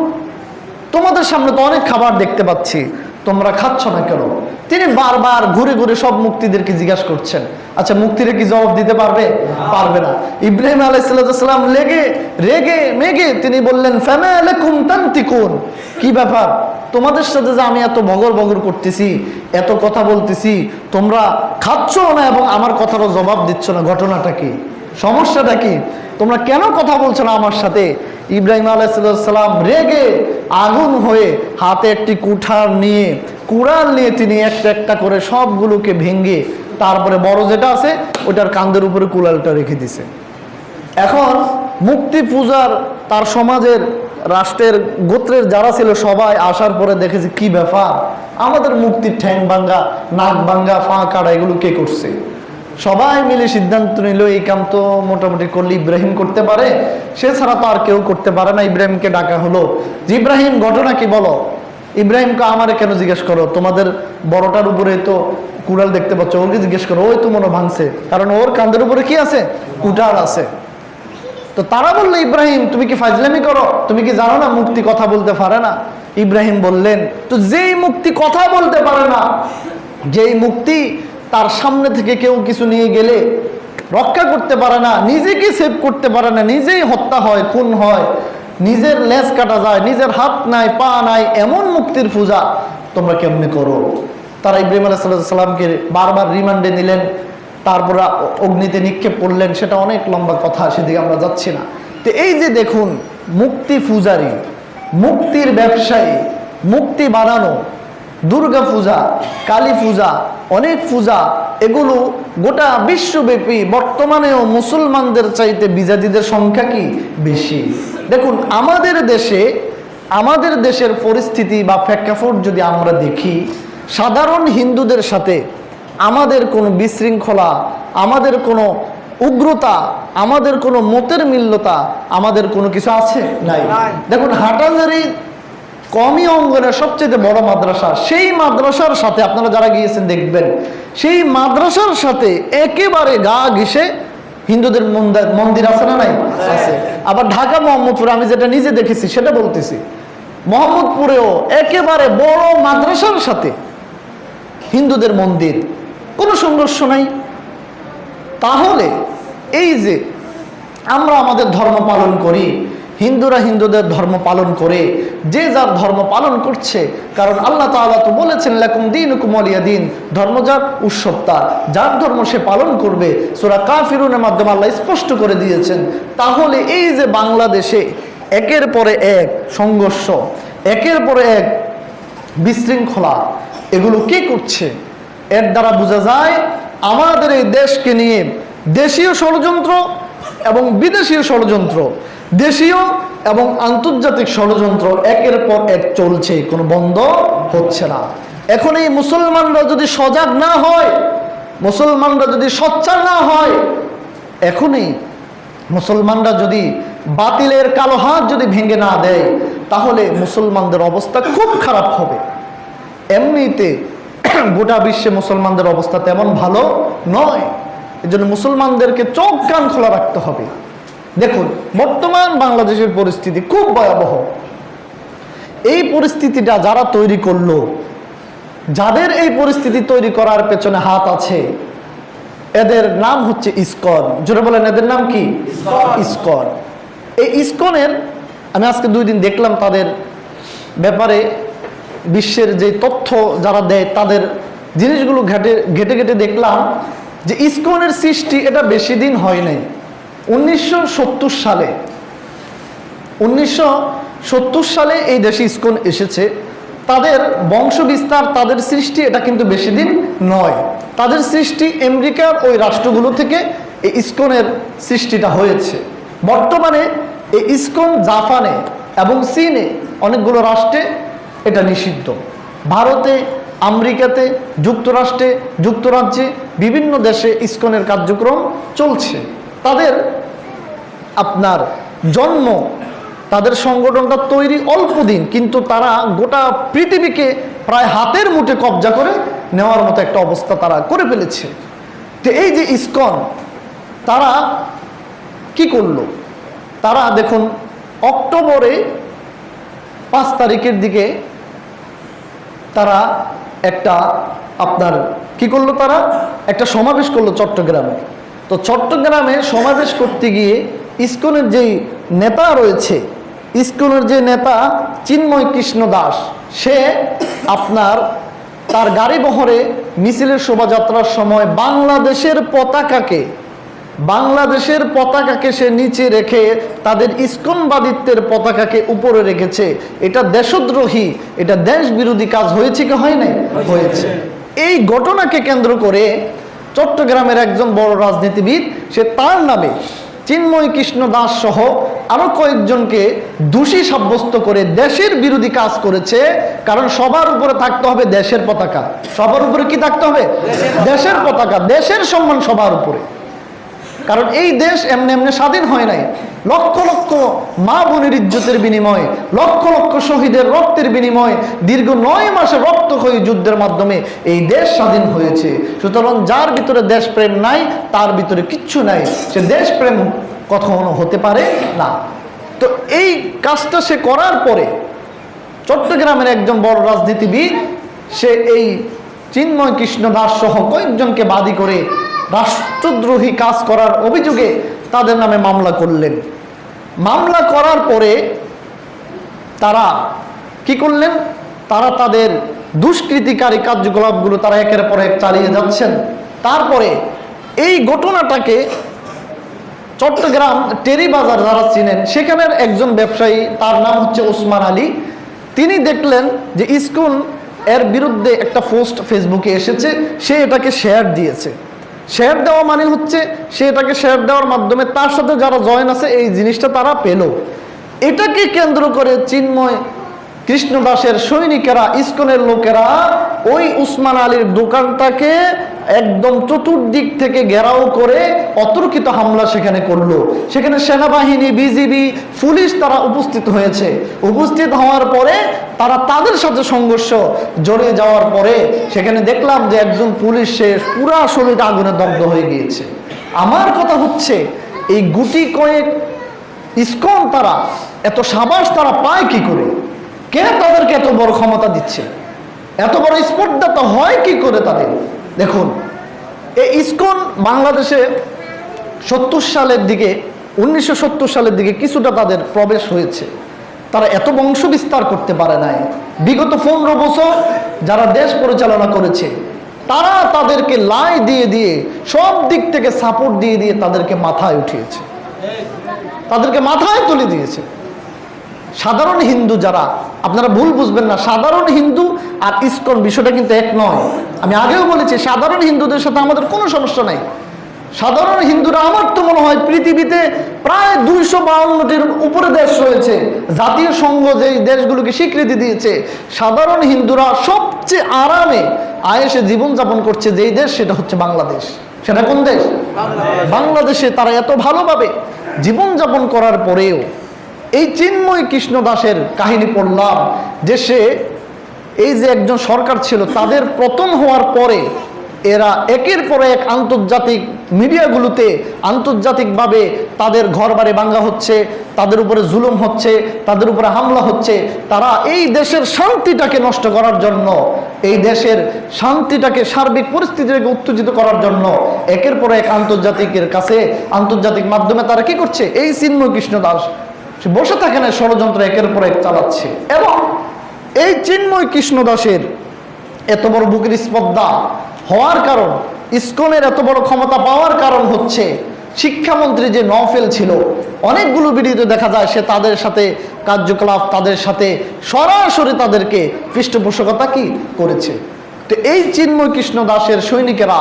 তোমাদের সামনে তো অনেক খাবার দেখতে পাচ্ছি, তোমরা খাচ্ছ না কেন? তিনি বারবার ঘুরে ঘুরে সব মুক্তিদেরকে জিজ্ঞাসা করছেন। আচ্ছা মুক্তিরা কি জবাব দিতে পারবে? পারবে না। ইব্রাহিম আলাইহিস সালাম রেগে মেগে তিনি বললেন ফামা লাকুম তানতিকুন, কি ব্যাপার তোমাদের সাথে যে আমি এত বগর বগর করতেছি, এত কথা বলতেছি, তোমরা খাচ্ছ না এবং আমার কথারও জবাব দিচ্ছ না, ঘটনাটা কি, সমস্যাটা কি, তোমরা কেন কথা বলছো না আমার সাথে? ইব্রাহিম আলাইহিস সালাম রেগে আগুন হয়ে হাতে একটি কুড়াল নিয়ে তিনি একটা একটা করে সবগুলোকে ভেঙে তারপরে বড় যেটা আছে ওটার কাঁধের উপরে কুড়ালটা রেখে দিছে। এখন মূর্তি পূজার তার সমাজের রাষ্ট্রের গোত্রের যারা ছিল সবাই আসার পরে দেখেছে কি ব্যাপার, আমাদের মূর্তির ঠ্যাং ভাঙ্গা, নাক ভাঙ্গা, পা কাটা এগুলো কে করছে? সবাই মিলে সিদ্ধান্ত নিল এই কাম তো মোটামুটি করলে ইব্রাহিম করতে পারে, সে ছাড়া তো আর কেউ করতে পারে না। ইব্রাহিমকে ডাকা হলো যে ইব্রাহিম ঘটনা কি বলো। ইব্রাহিমকে আমারে কেন জিজ্ঞেস করো, তোমাদের বড়টার উপরে তো কুড়াল দেখতে পাচ্ছ, ওকে জিজ্ঞেস করো, ওই তো মনে ভাঙছে, কারণ ওর কাঁধের উপরে কি আছে, কুঠার আছে। তো তারা বললো ইব্রাহিম তুমি কি ফাজলামি করো, তুমি কি জানো না মুক্তি কথা বলতে পারে না? ইব্রাহিম বললেন তো যেই মুক্তি কথা বলতে পারে না, যেই মুক্তি তার সামনে থেকে কেউ কিছু নিয়ে গেলে রক্ষা করতে পারে না, নিজেকে সেভ করতে পারে না, নিজেই হত্যা হয়, খুন হয়, নিজের লেজ কাটা যায়, নিজের হাত নাই পা নাই, এমন মুক্তির পূজা তোমরা কেমনে করো? তারা ইব্রাহিম আলাইহিস সালামকে বারবার রিমান্ডে নিলেন, তারপর অগ্নিতে নিক্ষেপ করলেন, সেটা অনেক লম্বা কথা, সেদিকে আমরা যাচ্ছি না। তো এই যে দেখুন মুক্তি পূজারী, মুক্তির ব্যবসায়ী, মুক্তি বানানো, দুর্গা পূজা, কালী পূজা, অনেক পূজা, এগুলো গোটা বিশ্বব্যাপী বর্তমানেও মুসলমানদের চাইতে বিজাতিদের সংখ্যা কি বেশি। দেখুন আমাদের দেশের পরিস্থিতি বা প্রেক্ষাপট যদি আমরা দেখি, সাধারণ হিন্দুদের সাথে আমাদের কোনো বিশৃঙ্খলা, আমাদের কোনো উগ্রতা, আমাদের কোনো মতের মিল্লতা, আমাদের কোনো কিছু আছে নাই। দেখুন হাটাজারি কমি অঙ্গনের সবচেয়ে বড় মাদ্রাসা, সেই মাদ্রাসার সাথে আপনারা যারা গিয়েছেন দেখবেন, সেই মাদ্রাসার সাথে একেবারে গা ঘেঁষে হিন্দুদের মন্দির আছে না নাই? আছে। আবার ঢাকা মোহাম্মদপুরে আমি যেটা নিজে দেখেছি সেটা বলতেছি, মোহাম্মদপুরেও একেবারে বড় মাদ্রাসার সাথে হিন্দুদের মন্দির, কোনো সংঘর্ষ নাই। তাহলে এই যে আমরা আমাদের ধর্ম পালন করি, হিন্দুরা হিন্দুদের ধর্ম পালন করে, যে যার ধর্ম পালন করছে। কারণ আল্লাহ তাআলা তো বলেছেন লাকুম দীনুকুম ওয়ালিয়া দীন, ধর্ম যার উৎসব তার, যার ধর্ম সে পালন করবে। সূরা কাফিরুনের মাধ্যমে আল্লাহ স্পষ্ট করে দিয়েছেন। তাহলে এই যে বাংলাদেশে একের পরে এক সংঘর্ষ, একের পরে এক বিশৃঙ্খলা, এগুলো কে করছে? এর দ্বারা বোঝা যায় আমাদের এই দেশকে নিয়ে দেশীয় ষড়যন্ত্র এবং বিদেশীয় ষড়যন্ত্র, দেশীয় এবং আন্তর্জাতিক ষড়যন্ত্র একের পর এক চলছে, কোনো বন্ধ হচ্ছে না। এখন এই মুসলমানরা যদি সজাগ না হয়, মুসলমানরা যদি সোচ্চার না হয়, এখনই মুসলমানরা যদি বাতিলের কালো হাত যদি ভেঙে না দেয়, তাহলে মুসলমানদের অবস্থা খুব খারাপ হবে। এমনিতে গোটা বিশ্বে মুসলমানদের অবস্থা তেমন ভালো নয়। এজন্য মুসলমানদেরকে চোখ কান খোলা রাখতে হবে। দেখুন, বর্তমান বাংলাদেশের পরিস্থিতি খুব ভয়াবহ। এই পরিস্থিতিটা যারা তৈরি করলো, যাদের এই পরিস্থিতি তৈরি করার পেছনে হাত আছে, এদের নাম হচ্ছে ইসকন। জোরে বলেন, এদের নাম কি? ইসকন। এই ইসকনের আমি আজকে 2 দিন দেখলাম তাদের ব্যাপারে, বিশ্বের যে তথ্য যারা দেয় তাদের জিনিসগুলো ঘেটে ঘেটে দেখলাম যে ইসকনের সৃষ্টি এটা বেশি দিন হয় নাই। 1970 সালে এই দেশে ইসকন এসেছে। তাদের বংশ বিস্তার, তাদের সৃষ্টি এটা কিন্তু বেশি দিন নয়। তাদের সৃষ্টি আমেরিকার ওই রাষ্ট্রগুলো থেকে এই ইসকনের সৃষ্টিটা হয়েছে। বর্তমানে এই ইসকন জাপানে এবং চীনে অনেকগুলো রাষ্ট্রে এটা নিষিদ্ধ। ভারতে, আমেরিকাতে, যুক্তরাষ্ট্রে, যুক্তরাজ্যে বিভিন্ন দেশে ইসকনের কার্যক্রম চলছে। তাদের আপনার জন্ম, তাদের সংগঠনটা তৈরি অল্প দিন, কিন্তু তারা গোটা পৃথিবীকে প্রায় হাতের মুঠে কবজা করে নেওয়ার মতো একটা অবস্থা তারা করে ফেলেছে। তো এই যে ইসকন, তারা কি করলো? তারা দেখুন অক্টোবরে 5 তারিখের দিকে তারা একটা আপনার কি করলো, তারা একটা সমাবেশ করলো চট্টগ্রামে। তো চট্টগ্রামে সমাবেশ করতে গিয়ে ইসকনের যেই নেতা রয়েছে, ইসকনের যে নেতা চিন্ময় কৃষ্ণ দাস, সে আপনার তার গাড়ি বহরে মিছিলের শোভাযাত্রার সময় বাংলাদেশের পতাকাকে সে নিচে রেখে তাদের ইসকনবাদিত্বের পতাকাকে উপরে রেখেছে। এটা দেশদ্রোহী, এটা দেশ বিরোধী কাজ হয়েছে কি হয় নাই? হয়েছে। এই ঘটনাকে কেন্দ্র করে চট্টগ্রামের একজন বড় রাজনীতিবিদ, সে তার নামে চিন্ময় কৃষ্ণ দাস সহ আরো কয়েকজনকে দোষী সাব্যস্ত করে দেশের বিরোধী কাজ করেছে। কারণ সবার উপরে থাকতে হবে দেশের পতাকা। সবার উপরে কি থাকতে হবে? দেশের পতাকা, দেশের সম্মান সবার উপরে। কারণ এই দেশ এমনি এমনি স্বাধীন হয় নাই। লক্ষ লক্ষ মা বোনের ইজ্জতের বিনিময়ে, লক্ষ লক্ষ শহীদের রক্তের বিনিময়ে, দীর্ঘ 9 মাসে রক্তক্ষয়ী যুদ্ধের মাধ্যমে এই দেশ স্বাধীন হয়েছে। সুতরাং যার ভিতরে দেশপ্রেম নাই, তার ভিতরে কিচ্ছু নাই, সে দেশপ্রেম কখনো হতে পারে না। তো এই কাজটা সে করার পরে চট্টগ্রামের একজন বড় রাজনীতিবিদ, সে এই চিন্ময় কৃষ্ণ দাস সহ কয়েকজনকে বাদী করে রাষ্ট্রদ্রোহী কাজ করার অভিযোগে তাদের নামে মামলা করলেন। মামলা করার পরে তারা কি করলেন? তারা তাদের দুষ্কৃতিকারী কার্যকলাপগুলো তারা একের পর এক চালিয়ে যাচ্ছেন। তারপরে এই ঘটনাটাকে চট্টগ্রাম টেরিবাজার যারা চিনেন, সেখানের একজন ব্যবসায়ী, তার নাম হচ্ছে ওসমান আলী, তিনি দেখলেন যে ইসকন এর বিরুদ্ধে একটা পোস্ট ফেসবুকে এসেছে, সে এটাকে শেয়ার দিয়েছে। শেয়ার দেওয়া মানে হচ্ছে সে এটাকে শেয়ার দেওয়ার মাধ্যমে তার সাথে যারা জয়েন আছে এই জিনিসটা তারা পেল। এটাকে কেন্দ্র করে চিন্ময় কৃষ্ণ দাসের সৈনিকেরা, ইসকনের লোকেরা ওই উসমান আলীর দোকানটাকে একদম চতুর্দিক থেকে ঘেরাও করে অতর্কিত হামলা সেখানে করলো। সেখানে সেনাবাহিনী, বিজিবি, পুলিশ তারা উপস্থিত হয়েছে। উপস্থিত হওয়ার পরে তারা তাদের সাথে সংঘর্ষ জড়িয়ে যাওয়ার পরে সেখানে দেখলাম যে একজন পুলিশ, সে পুরা শরীরটা আগুনে দগ্ধ হয়ে গিয়েছে। আমার কথা হচ্ছে এই গুটি কয়েক ইসকন তারা এত সাবাস তারা পায় কি করে? কে তাদেরকে এত বড় ক্ষমতা দিচ্ছে? এত বড় স্পর্ধাটা হয় কি করে তাদের? দেখুন, এই ইসকন বাংলাদেশে 70 সালের দিকে 1970 সালের দিকে কিছুটা তাদের প্রবেশ হয়েছে। তারা এত বংশ বিস্তার করতে পারে নাই। বিগত 15 বছর যারা দেশ পরিচালনা করেছে তারা তাদেরকে লাই দিয়ে দিয়ে সব দিক থেকে সাপোর্ট দিয়ে দিয়ে তাদেরকে মাথায় উঠিয়েছে, তাদেরকে মাথায় তুলে দিয়েছে। সাধারণ হিন্দু যারা, আপনারা ভুল বুঝবেন না, সাধারণ হিন্দু আর ইসকন বিষয়টা কিন্তু এক নয়। আমি আগেও বলেছি সাধারণ হিন্দুদের সাথে আমাদের কোনো সমস্যা নাই। সাধারণ হিন্দুরা, আমার তো মনে হয় পৃথিবীতে প্রায় 252টির উপরে দেশ রয়েছে, জাতীয় সংঘ যেই দেশগুলোকে স্বীকৃতি দিয়েছে, সাধারণ হিন্দুরা সবচেয়ে আরামে আয়েসে জীবনযাপন করছে যেই দেশ, সেটা হচ্ছে বাংলাদেশ। সেটা কোন দেশ? বাংলাদেশে তারা এত ভালোভাবে জীবনযাপন করার পরেও এই চিন্ময় কৃষ্ণ দাসের কাহিনী পড়লাম যে সে এই যে একজন সরকার ছিল তাদের পতন হওয়ার পরে এরা একের পর এক আন্তর্জাতিক মিডিয়াগুলোতে আন্তর্জাতিকভাবে তাদের ঘর বাড়ি ভাঙা হচ্ছে, তাদের উপরে জুলুম হচ্ছে, তাদের উপরে হামলা হচ্ছে। তারা এই দেশের শান্তিটাকে নষ্ট করার জন্য, এই দেশের শান্তিটাকে, সার্বিক পরিস্থিতিটাকে উত্তেজিত করার জন্য একের পর এক আন্তর্জাতিকের কাছে, আন্তর্জাতিক মাধ্যমে তারা কি করছে? এই চিন্ময় কৃষ্ণ দাস সে বসে থাকে না, ষড়যন্ত্র একের পর এক চালাচ্ছে। এবং এই চিন্ময় কৃষ্ণ দাসের এত বড় বুকের স্পর্ধা হওয়ার কারণ, ইসকনের এত বড় ক্ষমতা পাওয়ার কারণ হচ্ছে শিক্ষামন্ত্রী যে নওফেল ছিল, অনেকগুলো ভিডিওতে দেখা যায় সে তাদের সাথে কার্যকলাপ, তাদের সাথে সরাসরি তাদেরকে পৃষ্ঠপোষকতা কি করেছে। তো এই চিন্ময় কৃষ্ণ দাসের সৈনিকেরা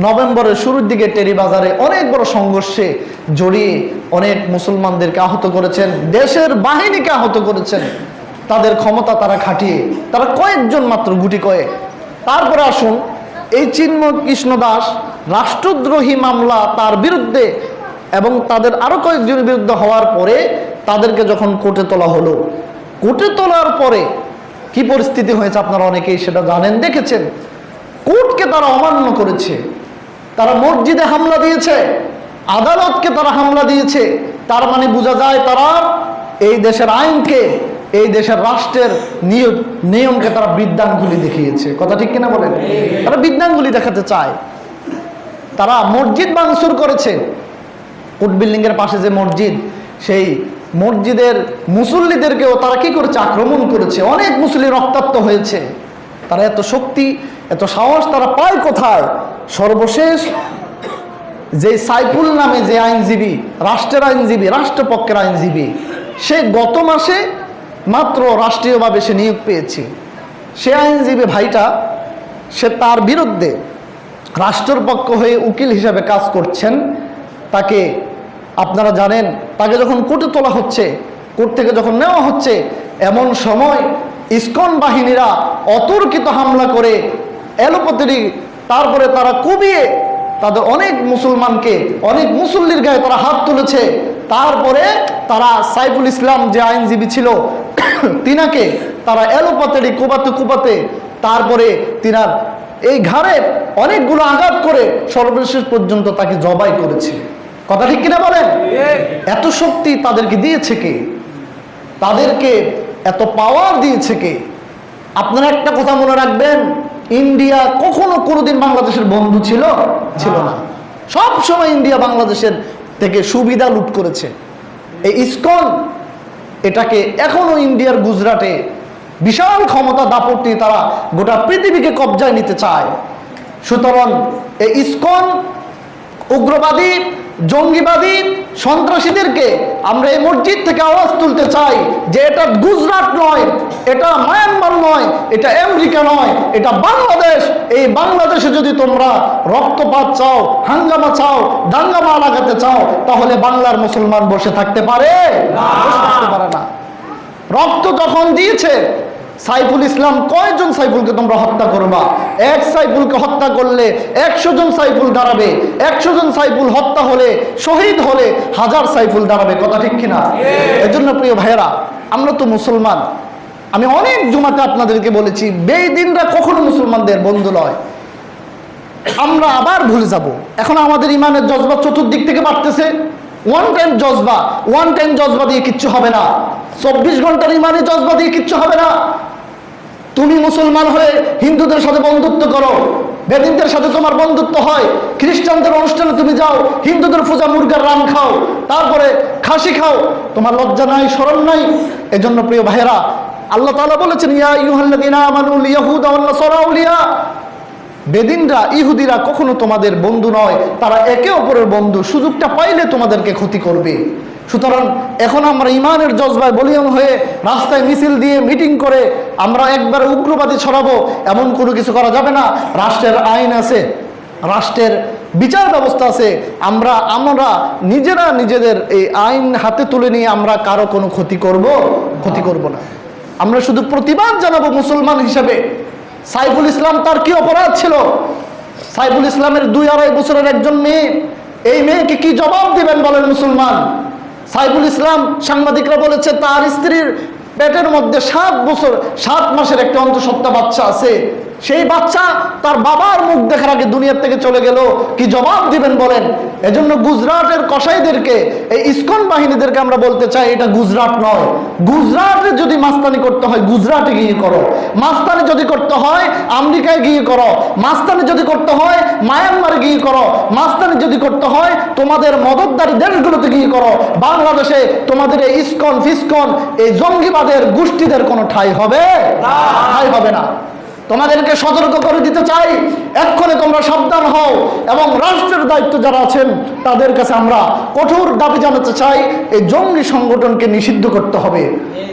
নভেম্বরের শুরুর দিকে টেরিবাজারে অনেক বড় সংঘর্ষে জড়িয়ে অনেক মুসলমানদেরকে আহত করেছেন, দেশের বাহিনীকে আহত করেছেন। তাদের ক্ষমতা তারা খাটিয়ে, তারা কয়েকজন মাত্র, গুটি কয়েক। তারপরে আসুন, এই চিন্ময় কৃষ্ণ দাস রাষ্ট্রদ্রোহী মামলা তার বিরুদ্ধে এবং তাদের আরো কয়েকজনের বিরুদ্ধে হওয়ার পরে তাদেরকে যখন কোর্টে তোলা হলো, কোর্টে তোলার পরে কি পরিস্থিতি হয়েছে আপনারা অনেকেই সেটা জানেন, দেখেছেন। কোর্টকে তারা অমান্য করেছে, তারা মসজিদে হামলা দিয়েছে, আদালতকে তারা হামলা দিয়েছে। তার মানে বোঝা যায় তারা এই দেশের আইনকে, এই দেশের রাষ্ট্রের নিয়মকে তারা বৃদ্ধাঙ্গুলি দেখিয়েছে। কথা ঠিক কিনা বলেন? তারা বৃদ্ধাঙ্গুলি দেখাতে চায়। তারা মসজিদ ভাঙচুর করেছে, কোর্ট বিল্ডিং এর পাশে যে মসজিদ, সেই মসজিদের মুসল্লিদেরকেও তারা কি করেছে? আক্রমণ করেছে। অনেক মুসল্লি রক্তাক্ত হয়েছে। তারা এত শক্তি, এত সাহস তারা পায় কোথায়? সর্বশেষ যে সাইফুল নামে যে আইনজীবী, রাষ্ট্রের আইনজীবী, রাষ্ট্রপক্ষের আইনজীবী, সে গত মাসে মাত্র রাষ্ট্রীয়ভাবে সে নিয়োগ পেয়েছে। সে আইনজীবী ভাইটা, সে তার বিরুদ্ধে রাষ্ট্রপক্ষ হয়ে উকিল হিসাবে কাজ করছেন। তাকে আপনারা জানেন, তাকে যখন কোর্টে তোলা হচ্ছে, কোর্ট থেকে যখন নেওয়া হচ্ছে, এমন সময় ইসকন বাহিনীরা অতর্কিত হামলা করে এলোপাতাড়ি, তারপরে তারা কুবিয়ে তাদের অনেক মুসলমানকে, অনেক মুসল্লির গায়ে তারা হাত তুলেছে। তারপরে তারা সাইফুল ইসলাম যে আইনজীবী ছিল তিনাকে তারা এলোপাতাড়ি কোপাতে কোপাতে তারপরে তিনার এই ঘাড়ে অনেকগুলো আঘাত করে সর্বশেষ পর্যন্ত তাকে জবাই করেছে। কথা ঠিক কিনা বলেন? এত শক্তি তাদেরকে দিয়েছে কে? তাদেরকে এত পাওয়ার দিয়েছে কে? আপনারা একটা কথা মনে রাখবেন, ইন্ডিয়া কখনো কোনোদিন বাংলাদেশের বন্ধু ছিল না। সব সময় ইন্ডিয়া বাংলাদেশের থেকে সুবিধা লুট করেছে। এই ইসকন এটাকে এখনো ইন্ডিয়ার গুজরাটে বিশাল ক্ষমতা দাপট নিয়ে তারা গোটা পৃথিবীকে কবজায় নিতে চায়। সুতরাং এই ইসকন উগ্রবাদী, জঙ্গিবাদী, সন্ত্রাসীদেরকে আমরা এই মসজিদ থেকে আওয়াজ তুলতে চাই যে এটা গুজরাট নয়, এটা মায়ানমার নয়, এটা আমেরিকা নয়, এটা বাংলাদেশ। এই বাংলাদেশে যদি তোমরা রক্তপাত চাও, হাঙ্গামা চাও, দাঙ্গামা লাগাতে চাও, তাহলে বাংলার মুসলমান বসে থাকতে পারে না। রক্ত যখন দিয়েছে সাইফুল ইসলাম, কয়জন সাইফুলকে তোমরা হত্যা করবা? এক সাইফুলকে হত্যা করলে 100 জন সাইফুল দাঁড়াবে। 100 জন সাইফুল হত্যা হলে, শহীদ হলে 1000 সাইফুল দাঁড়াবে। কথা ঠিক কিনা? এজন্য প্রিয় ভাইয়েরা, আমরা তো মুসলমান। আমি অনেক জুমাতে আপনাদেরকে বলেছি, বেদিনরা কখনো মুসলমানদের বন্ধু নয়। আমরা আবার ভুলে যাব। এখন আমাদের ইমানের জজবা চতুর্দিক থেকে বাড়তেছে। ওয়ান টাইম জজবা দিয়ে কিচ্ছু হবে না। 24 ঘন্টার ইমানের জজবা দিয়ে কিচ্ছু হবে না। তুমি মুসলমান হয়ে হিন্দুদের সাথে বন্ধুত্ব করো, বেদিনদের সাথে তোমার বন্ধুত্ব হয়, খ্রিস্টানদের অনুষ্ঠানে তুমি যাও, হিন্দুদের পূজা মুরগার রান খাও, তারপরে খাসি খাও, তোমার লজ্জা নাই, শরম নাই। এজন্য প্রিয় ভাইয়েরা, আল্লাহ তাআলা বলেছেন, ইয়া আইয়ুহাল্লাযীনা আমানুল ইয়াহুদা ওয়ান নাসারা আউলিয়া, বেদিনরা, ইহুদিরা কখনো তোমাদের বন্ধু নয়, তারা একে অপরের বন্ধু, সুযোগটা পাইলে তোমাদেরকে ক্ষতি করবে। সুতরাং এখন আমরা ইমানের জজবায় বলিয়াম হয়ে রাস্তায় মিছিল দিয়ে মিটিং করে আমরা একবার উগ্রবাদী ছড়াবো, এমন কোনো কিছু করা যাবে না। রাষ্ট্রের আইন আছে, রাষ্ট্রের বিচার ব্যবস্থা আছে। আমরা নিজেরা নিজেদের এই আইন হাতে তুলে নিয়ে আমরা কারো কোনো ক্ষতি করব না। আমরা শুধু প্রতিবাদ জানাবো মুসলমান হিসেবে। সাইফুল ইসলাম তার কি অপরাধ ছিল? সাইফুল ইসলামের 2-2.5 বছরের একজন মেয়ে, এই মেয়েকে কি জবাব দিবেন বলেন মুসলমান? সাইফুল ইসলাম, সাংবাদিকরা বলেছে তার স্ত্রীর পেটের মধ্যে 7 বছর 7 মাসের একটা অন্তঃসত্ত্বা বাচ্চা আছে। সেই বাচ্চা তার বাবার মুখ দেখার আগে দুনিয়ার থেকে চলে গেল, কি জবাব দিবেন বলেন? এজন্য গুজরাটের কসাইদেরকে, এই ইসকন বাহিনীদেরকে আমরা বলতে চাই, এটা গুজরাট নয়। গুজরাটে যদি মাস্তানি করতে হয় গুজরাটে গিয়ে করো, মাস্তানি যদি করতে হয় আমেরিকায় গিয়ে করো, মাস্তানি যদি করতে হয় মায়ানমারে গিয়ে করো, মাস্তানি যদি করতে হয় তোমাদের মদতদারি দেশগুলোতে গিয়ে করো। বাংলাদেশে তোমাদের এই ইসকন ফিসকন এই জঙ্গিবাদের গোষ্ঠীদের কোনো ঠাঁই হবে না। তোমাদেরকে সতর্ক করে দিতে চাই, এক্ষণে তোমরা সাবধান হও। এবং রাষ্ট্রের দায়িত্ব যারা আছেন তাদের কাছে আমরা কঠোর দাবি জানাতে চাই, এই জঙ্গি সংগঠনকে নিষিদ্ধ করতে হবে।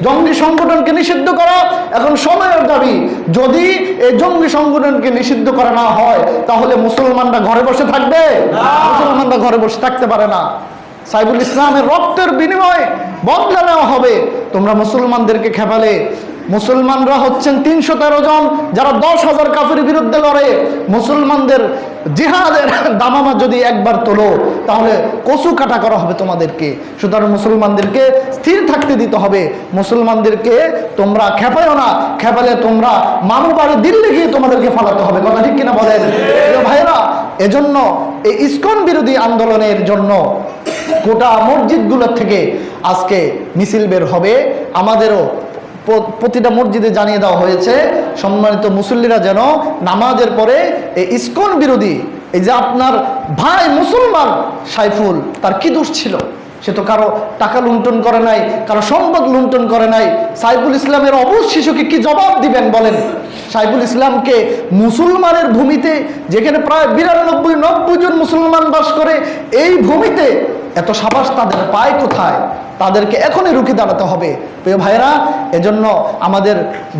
জঙ্গি সংগঠনকে নিষিদ্ধ করা এখন সময়ের দাবি। যদি এই জঙ্গি সংগঠনকে নিষিদ্ধ করা না হয় তাহলে মুসলমানরা ঘরে বসে থাকবে? মুসলমানরা ঘরে বসে থাকতে পারে না। সাইফুল ইসলামের রক্তের বিনিময়ে বদলা নেওয়া হবে। তোমরা মুসলমানদেরকে খেপালে, মুসলমানরা হচ্ছেন 313 জন, যারা 10,000 কাফিরের বিরুদ্ধে লড়ে। মুসলমানদের জিহাদের দামামা যদি একবার তোলো তাহলে কচু কাটা করা হবে তোমাদেরকে। সুতরাং মুসলমানদেরকে স্থির থাকতে দিতে হবে। মুসলমানদেরকে তোমরা খেপায়ও না, খেপালে তোমরা মামুবাড়ি দিল্লি গিয়ে তোমাদেরকে ফালাতে হবে। কথা ঠিক কিনা বলেন ভাইরা? এজন্য এই ইসকন বিরোধী আন্দোলনের জন্য গোটা মসজিদগুলোর থেকে আজকে মিছিল বের হবে। আমাদেরও প্রতিটা মসজিদে জানিয়ে দেওয়া হয়েছে, সম্মানিত মুসল্লিরা যেন নামাজের পরে এই ইসকন বিরোধী, এই যে আপনার ভাই মুসলমান সাইফুল, তার কি দোষ ছিল? সে তো কারো টাকা লুণ্ঠন করে নাই, কারো সম্পদ লুণ্ঠন করে নাই। সাইফুল ইসলামের অবুঝ শিশুকে কি জবাব দিবেন বলেন? সাইফুল ইসলামকে মুসলমানের ভূমিতে, যেখানে প্রায় 92-90 জন মুসলমান বাস করে, এই ভূমিতে এত সাবাস তাদের পায় কোথায়? তাদেরকে এখনই রুখে দাঁড়াতে হবে প্রিয় ভাইরা। এজন্য আমাদের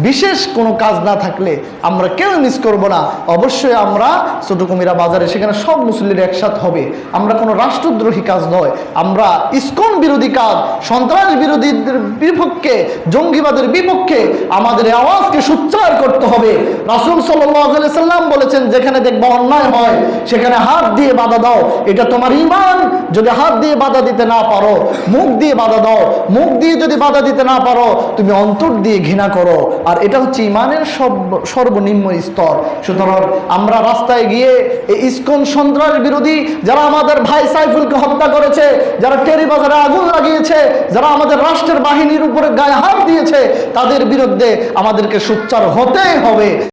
বিশেষ কোনো কাজ না থাকলে আমরা কেউ মিস করব না। অবশ্যই আমরা ছোট কুমিরা বাজারে, সেখানে সব মুসল্লিরা একসাথ হবে। আমরা কোনো রাষ্ট্রদ্রোহী কাজ নয়, আমরা ইসকন বিরোধী কাজ, সন্ত্রাস বিরোধীদের বিপক্ষে, জঙ্গিবাদের বিপক্ষে আমাদের আওয়াজকে সোচ্চার করতে হবে। রাসূল সাল্লাল্লাহু আলাইহি সাল্লাম বলেছেন, যেখানে দেখবা অন্যায় হয় সেখানে হাত দিয়ে বাধা দাও, এটা তোমার ঈমান। যদি হাত দিয়ে বাধা দিতে না পারো, মুখ দিয়ে বাধা দাও। মুখ দিয়ে যদি বাধা দিতে না পারো, তুমি অন্তর দিয়ে ঘৃণা করো। আর এটা হচ্ছে ঈমানের সর্বনিম্ন স্তর। সুতরাং আমরা রাস্তায় গিয়ে এই ইসকন সন্ত্রাস বিরোধী, যারা আমাদের ভাই সাইফুলকে হত্যা করেছে, যারা টেরি বাজারে আগুন লাগিয়েছে, যারা আমাদের রাষ্ট্রের বাহিনীর উপরে গায়ে হাত দিয়েছে, তাদের বিরুদ্ধে আমাদেরকে সোচ্চার হতেই হবে।